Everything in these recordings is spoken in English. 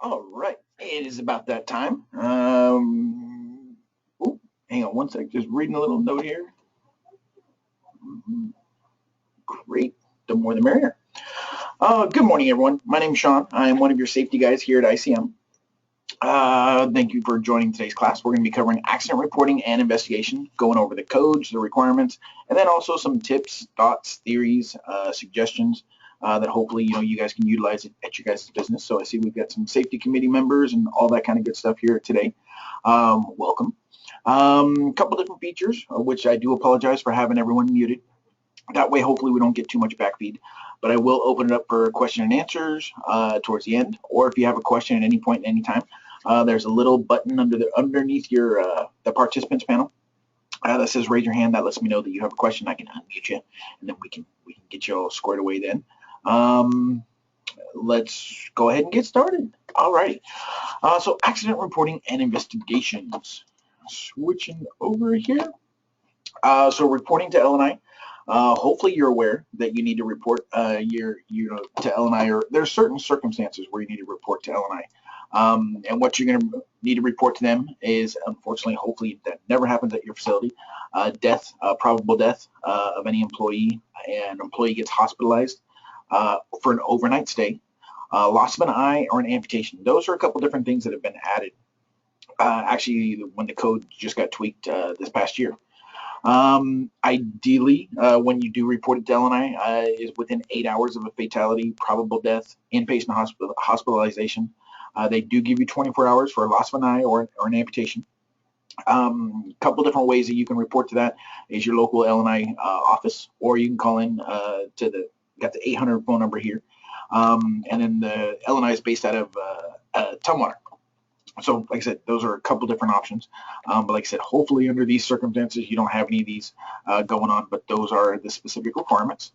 All right, it is about that time. Oh, hang on one sec. Just reading a little note here. Great, the more the merrier. Good morning, everyone. My name is Sean. I am one of your safety guys here at ICM. Thank you for joining today's class. We're going to be covering accident reporting and investigation, going over the codes, the requirements, and then also some tips, thoughts, theories, suggestions that hopefully you guys can utilize at your guys' business. So I see we've got some safety committee members and all that kind of good stuff here today. Welcome. A couple different features, which I do apologize for having everyone muted. That way, hopefully, we don't get too much backfeed. But I will open it up for question and answers towards the end, or if you have a question at any point, any time. There's a little button underneath your the participants panel that says raise your hand. That lets me know that you have a question. I can unmute you, and then we can get you all squared away then. Let's go ahead and get started. All right. So accident reporting and investigations. Switching over here. So reporting to L&I. Hopefully you're aware that you need to report to L&I, or there's certain circumstances where you need to report to L&I. And what you're going to need to report to them is, unfortunately, hopefully that never happens at your facility, death, probable death of any employee, and an employee gets hospitalized for an overnight stay, loss of an eye, or an amputation. Those are a couple different things that have been added, actually, when the code just got tweaked this past year. Ideally, when you do report it to L&I, is within 8 hours of a fatality, probable death, inpatient hospitalization. They do give you 24 hours for a loss of an eye or an amputation. A couple different ways that you can report to that is your local L&I office, or you can call in got the 800 phone number here. And then the L&I is based out of Tumwater. So, like I said, those are a couple different options. But like I said, hopefully under these circumstances, you don't have any of these going on, but those are the specific requirements.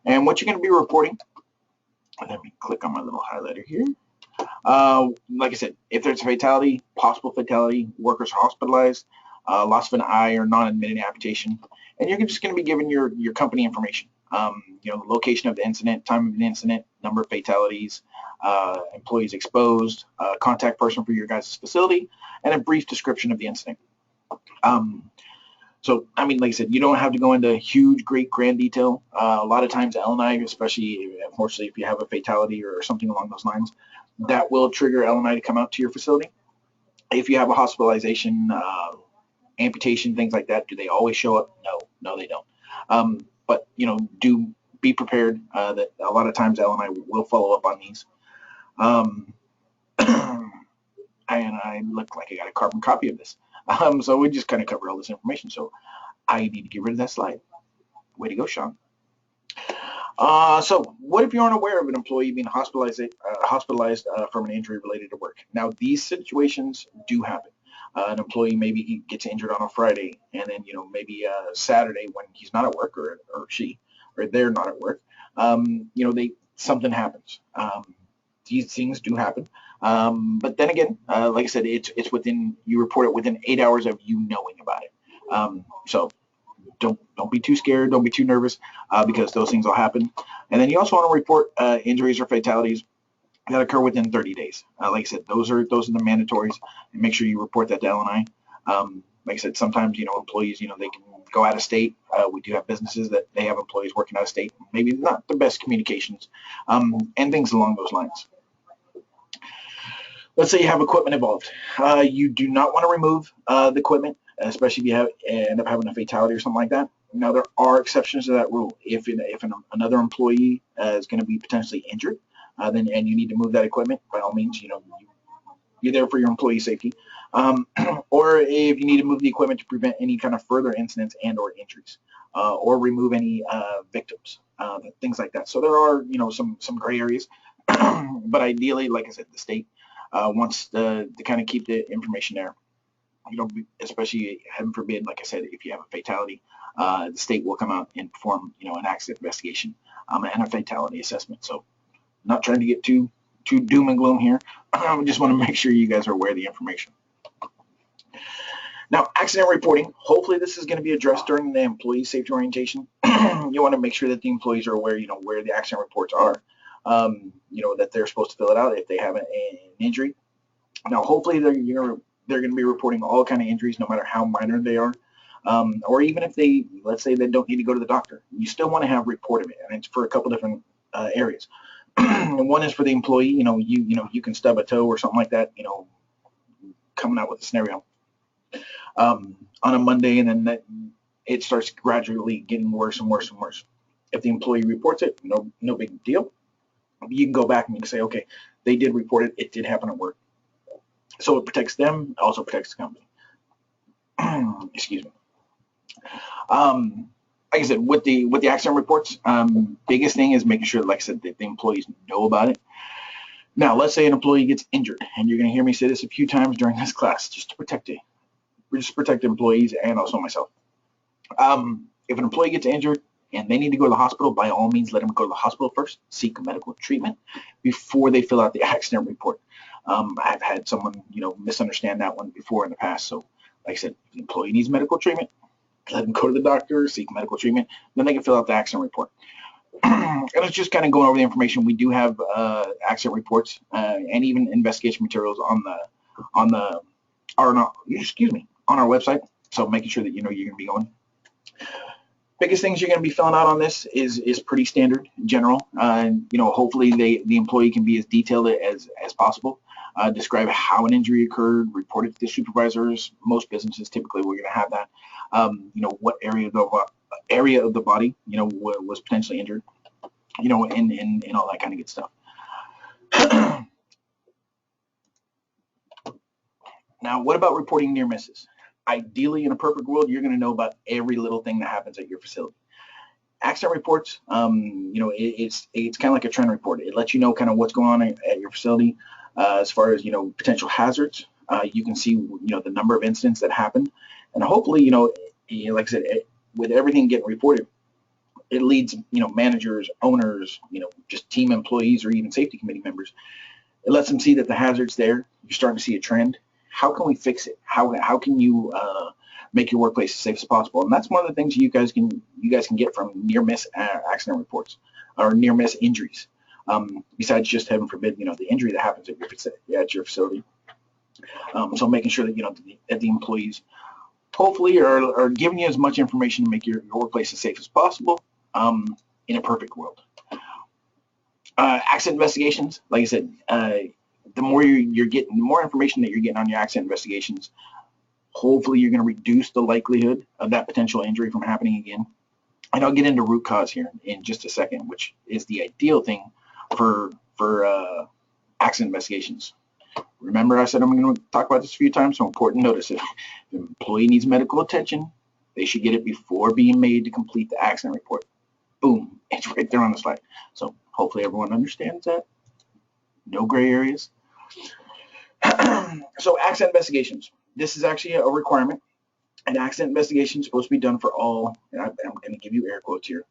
And what you're going to be reporting, let me click on my little highlighter here. Like I said, if there's a fatality, possible fatality, workers hospitalized, loss of an eye or non-admitted amputation, and you're just going to be given your company information. The location of the incident, time of the incident, number of fatalities, employees exposed, contact person for your guys' facility, and a brief description of the incident. So, I mean, like I said, you don't have to go into huge, great, grand detail. A lot of times, L&I, especially, unfortunately, if you have a fatality or something along those lines, that will trigger L&I to come out to your facility. If you have a hospitalization, amputation, things like that, do they always show up? No, they don't. But do be prepared that a lot of times L&I will follow up on these. And I look like I got a carbon copy of this. So we just kind of cover all this information. So I need to get rid of that slide. Way to go, Sean. So what if you aren't aware of an employee being hospitalized from an injury related to work? Now, these situations do happen. An employee maybe gets injured on a Friday, and then maybe Saturday when he's not at work, or she, or they're not at work. Something happens. These things do happen. But then again, like I said, it's within, you report it within 8 hours of you knowing about it. So don't be too scared, don't be too nervous, because those things will happen. And then you also want to report injuries or fatalities that occur within 30 days. Like I said, those are the mandatories, and make sure you report that to L&I. Like I said, sometimes employees they can go out of state. We do have businesses that they have employees working out of state, maybe not the best communications, and things along those lines. Let's say you have equipment involved. You do not want to remove the equipment, especially if you end up having a fatality or something like that. Now, there are exceptions to that rule. If another employee is going to be potentially injured, and you need to move that equipment, by all means, you're there for your employee safety. Or if you need to move the equipment to prevent any kind of further incidents and or injuries, or remove any victims, things like that. So there are some gray areas, but ideally, like I said, the state wants to kind of keep the information there. Especially, heaven forbid, like I said, if you have a fatality, the state will come out and perform an accident investigation and a fatality assessment. So not trying to get too doom and gloom here. I just want to make sure you guys are aware of the information. Now, accident reporting, hopefully this is going to be addressed during the employee safety orientation. You want to make sure that the employees are aware, where the accident reports are. that they're supposed to fill it out if they have an injury. Now, hopefully they're going to be reporting all kind of injuries, no matter how minor they are. Or even if they, let's say they don't need to go to the doctor, you still want to have report of it, and it's for a couple different areas. And one is for the employee. You can stub a toe or something like that. Coming out with a scenario on a Monday, and then it starts gradually getting worse and worse and worse. If the employee reports it, no big deal. You can go back and you can say, okay, they did report it. It did happen at work. So it protects them. It also protects the company. Excuse me. Like I said, with the accident reports, biggest thing is making sure, like I said, that the employees know about it. Now, let's say an employee gets injured, and you're going to hear me say this a few times during this class, just to protect it. Just protect employees and also myself. If an employee gets injured and they need to go to the hospital, by all means, let them go to the hospital first, seek medical treatment before they fill out the accident report. I've had someone, misunderstand that one before in the past. So, like I said, if the employee needs medical treatment, let them go to the doctor, seek medical treatment, then they can fill out the accident report. And it's just kind of going over the information. We do have accident reports and even investigation materials on our website. So making sure that you're going to be going. Biggest things you're going to be filling out on this is pretty standard, general. Hopefully the employee can be as detailed as possible. Describe how an injury occurred, report it to the supervisors. Most businesses typically we're going to have that. What area of the body was potentially injured. And all that kind of good stuff. Now, what about reporting near misses? Ideally, in a perfect world, you're going to know about every little thing that happens at your facility. Accident reports, it's kind of like a trend report. It lets you know kind of what's going on at your facility as far as potential hazards. You can see the number of incidents that happen, and hopefully like I said, with everything getting reported, it leads managers, owners, just team employees, or even safety committee members. It lets them see that the hazard's there. You're starting to see a trend. How can we fix it? How can you make your workplace as safe as possible? And that's one of the things you guys can get from near miss accident reports or near miss injuries. Besides just, heaven forbid, the injury that happens at your facility. So making sure that the employees hopefully are giving you as much information to make your workplace as safe as possible in a perfect world. Accident investigations, like I said, the more you're getting, the more information that you're getting on your accident investigations, hopefully you're going to reduce the likelihood of that potential injury from happening again. And I'll get into root cause here in just a second, which is the ideal thing for accident investigations. Remember, I said I'm going to talk about this a few times, so important notice. If the employee needs medical attention, they should get it before being made to complete the accident report. Boom, it's right there on the slide. So hopefully everyone understands that. No gray areas. So accident investigations. This is actually a requirement. An accident investigation is supposed to be done for all, and I'm going to give you air quotes here,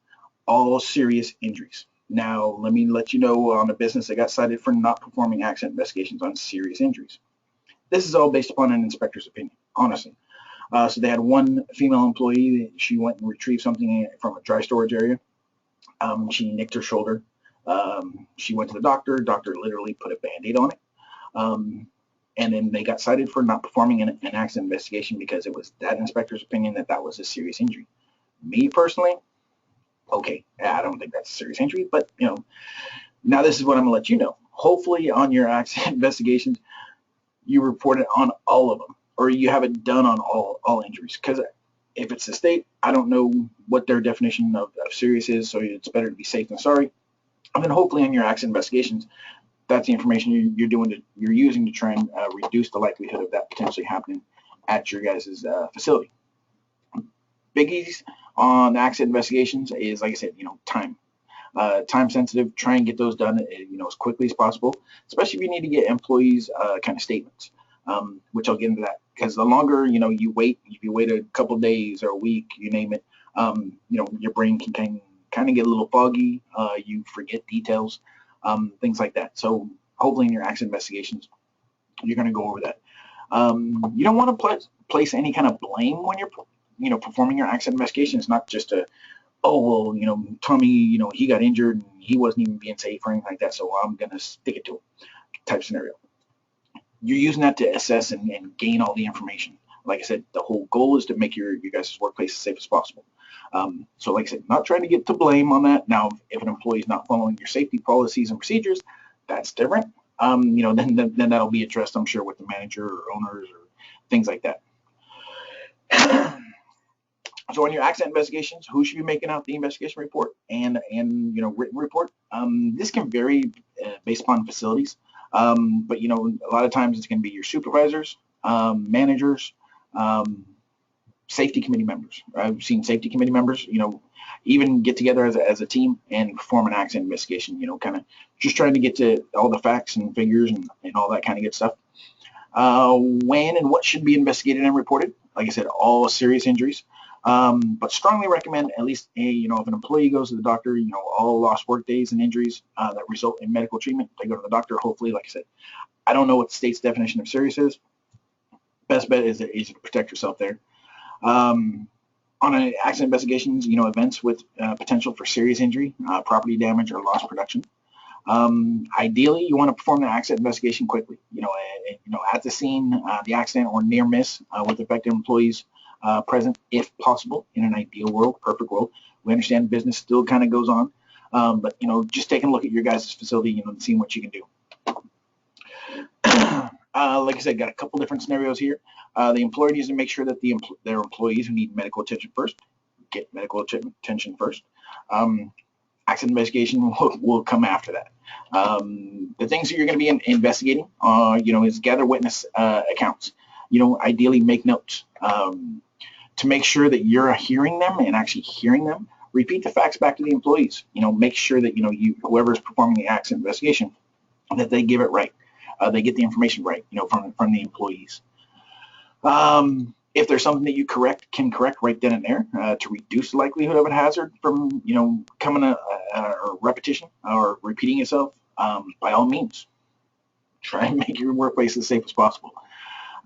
all serious injuries. Now, let me let you know on a business that got cited for not performing accident investigations on serious injuries. This is all based upon an inspector's opinion, honestly. So they had one female employee. She went and retrieved something from a dry storage area. She nicked her shoulder. She went to the doctor. Doctor literally put a Band-Aid on it. And then they got cited for not performing an accident investigation because it was that inspector's opinion that was a serious injury. Me personally, okay, I don't think that's a serious injury, but now this is what I'm gonna let you know. Hopefully on your accident investigations, you report it on all of them, or you have it done on all injuries. Because if it's the state, I don't know what their definition of serious is, so it's better to be safe than sorry. And then hopefully on your accident investigations, that's the information you're using to try and reduce the likelihood of that potentially happening at your guys' facility. Biggies on accident investigations is, like I said, time. Time sensitive. Try and get those done, as quickly as possible, especially if you need to get employees kind of statements, which I'll get into that. Because the longer you wait, if you wait a couple days or a week, you name it, your brain can kind of get a little foggy. You forget details. Things like that. So hopefully in your accident investigations, you're going to go over that. You don't want to place any kind of blame when you're performing your accident investigation. It's not just to oh, well, Tommy, he got injured and he wasn't even being safe or anything like that, so I'm going to stick it to him type scenario. You're using that to assess and gain all the information. Like I said, the whole goal is to make your guys' workplace as safe as possible. So like I said, not trying to get to blame on that. Now, if an employee is not following your safety policies and procedures, that's different. Then that'll be addressed, I'm sure, with the manager or owners or things like that. So on your accident investigations, who should be making out the investigation report and written report? This can vary based upon facilities, but a lot of times it's going to be your supervisors, managers, um, safety committee members. I've seen safety committee members, even get together as a team and perform an accident investigation. Kind of just trying to get to all the facts and figures and all that kind of good stuff. When and what should be investigated and reported? Like I said, all serious injuries. But strongly recommend at least, if an employee goes to the doctor, all lost work days and injuries that result in medical treatment, they go to the doctor. Hopefully, like I said, I don't know what the state's definition of serious is. Best bet is to protect yourself there. On an accident investigations, events with potential for serious injury, property damage, or lost production. Ideally, you want to perform the accident investigation quickly. At the scene, the accident or near miss with affected employees present, if possible. In an ideal world, perfect world, we understand business still kind of goes on, but just taking a look at your guys' facility, and seeing what you can do. Like I said, got a couple different scenarios here. The employer needs to make sure that their employees who need medical attention first get medical attention first. Accident investigation will come after that. The things that you're going to be investigating, is gather witness accounts. Ideally make notes to make sure that you're hearing them and actually hearing them. Repeat the facts back to the employees. Make sure that whoever is performing the accident investigation, that they give it right. They get the information right, from the employees. If there's something that you can correct right then and there to reduce the likelihood of a hazard from, coming or repetition or repeating itself, by all means, try and make your workplace as safe as possible.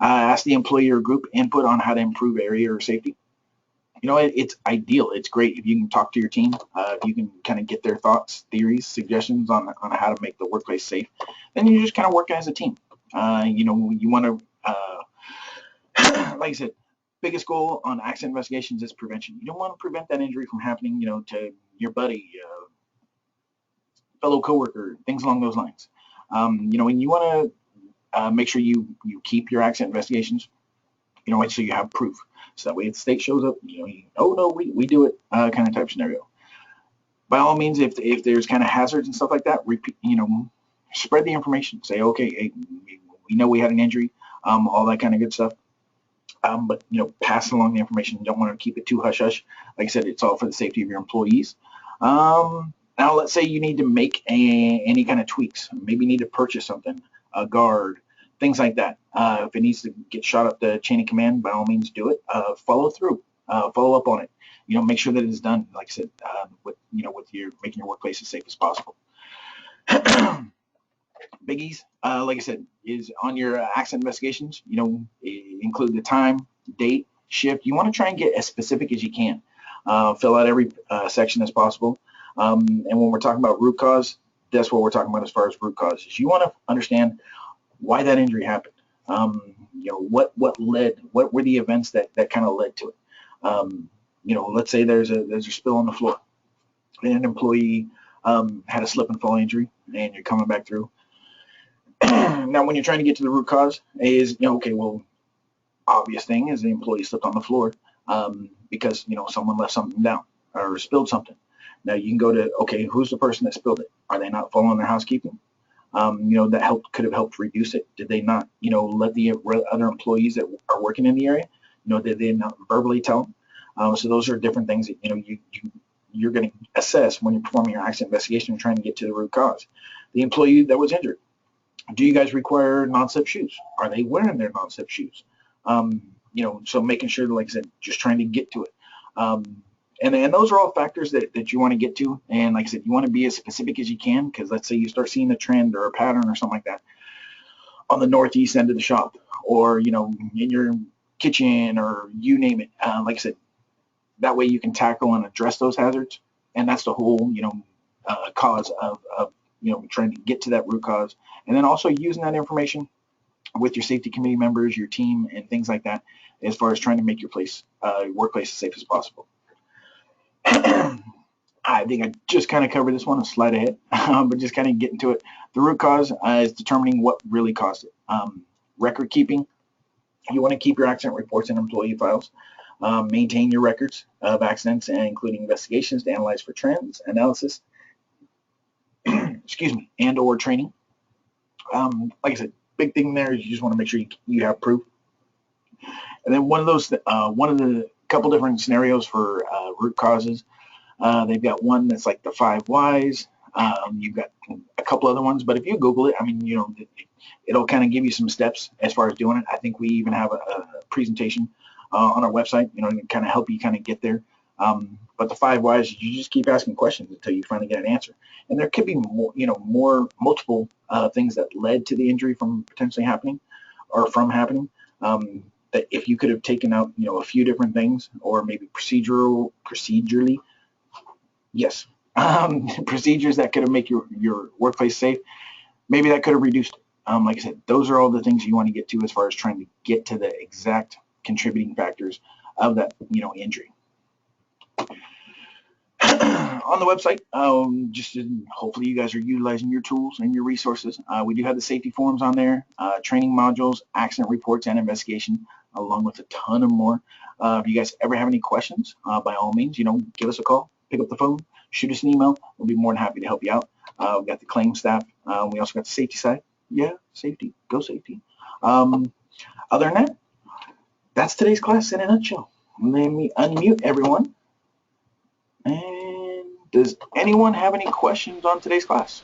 Ask the employee or group input on how to improve area or safety. It's ideal. It's great if you can talk to your team, if you can kind of get their thoughts, theories, suggestions on how to make the workplace safe. Then you're just kind of working as a team. You want to, like I said, biggest goal on accident investigations is prevention. You don't want to prevent that injury from happening, to your buddy, fellow coworker, things along those lines. And you want to make sure you keep your accident investigations, so you have proof. So that way, if the state shows up, oh no, we do it, kind of type scenario. By all means, if there's kind of hazards and stuff like that, repeat, spread the information. Say, okay, hey, we know we had an injury, all that kind of good stuff. But pass along the information. You don't want to keep it too hush hush. Like I said, it's all for the safety of your employees. Now, let's say you need to make any kind of tweaks. Maybe you need to purchase something, a guard, things like that. If it needs to get shot up the chain of command, by all means, do it. Follow through. Follow up on it. Make sure that it's done. Like I said, with your making your workplace as safe as possible. Biggies, like I said, is on your accident investigations. Include the time, date, shift. You want to try and get as specific as you can. Fill out every section as possible. And when we're talking about root cause, that's what we're talking about as far as root causes. You want to understand why that injury happened. What were the events that kind of led to it. Let's say there's a spill on the floor, and an employee had a slip and fall injury, and you're coming back through. Now, when you're trying to get to the root cause, is obvious thing is the employee slipped on the floor because someone left something down or spilled something. Now you can go to, okay, who's the person that spilled it? Are they not following their housekeeping? That could have helped reduce it. Did they not, let the other employees that are working in the area, did they not verbally tell them? So those are different things that, you're going to assess when you're performing your accident investigation and trying to get to the root cause. The employee that was injured, do you guys require non-slip shoes? Are they wearing their non-slip shoes? So making sure, like I said, just trying to get to it. And those are all factors that you want to get to. And like I said, you want to be as specific as you can, because let's say you start seeing a trend or a pattern or something like that on the northeast end of the shop, or in your kitchen, or you name it. Like I said, That way you can tackle and address those hazards. And that's the whole, cause of trying to get to that root cause. And then also using that information with your safety committee members, your team, and things like that, as far as trying to make your workplace as safe as possible. I think I just kind of covered this one, a slide ahead, but just kind of get into it. The root cause is determining what really caused it. Record keeping. You want to keep your accident reports and employee files. Maintain your records of accidents, and including investigations to analyze for trends, analysis, excuse me, and or training. Like I said, big thing there is you just want to make sure you have proof. And then one of the couple different scenarios for root causes. They've got one that's like the 5 whys. You've got a couple other ones, but if you Google it, I mean, it'll kind of give you some steps as far as doing it. I think we even have a presentation on our website, to kind of help you kind of get there. But the 5 whys, you just keep asking questions until you finally get an answer. And there could be more, multiple things that led to the injury from potentially happening or from happening. That if you could have taken out, a few different things, or maybe procedurally, yes, procedures that could have made your workplace safe, maybe that could have reduced it. Like I said, those are all the things you want to get to as far as trying to get to the exact contributing factors of that, injury. On the website, hopefully you guys are utilizing your tools and your resources. We do have the safety forums on there, training modules, accident reports, and investigation, along with a ton of more. If you guys ever have any questions, by all means, give us a call, pick up the phone, shoot us an email. We'll be more than happy to help you out. We've got the claim staff. We also got the safety side. Yeah, safety, go safety. Other than that, that's today's class in a nutshell. Let me unmute everyone. And does anyone have any questions on today's class?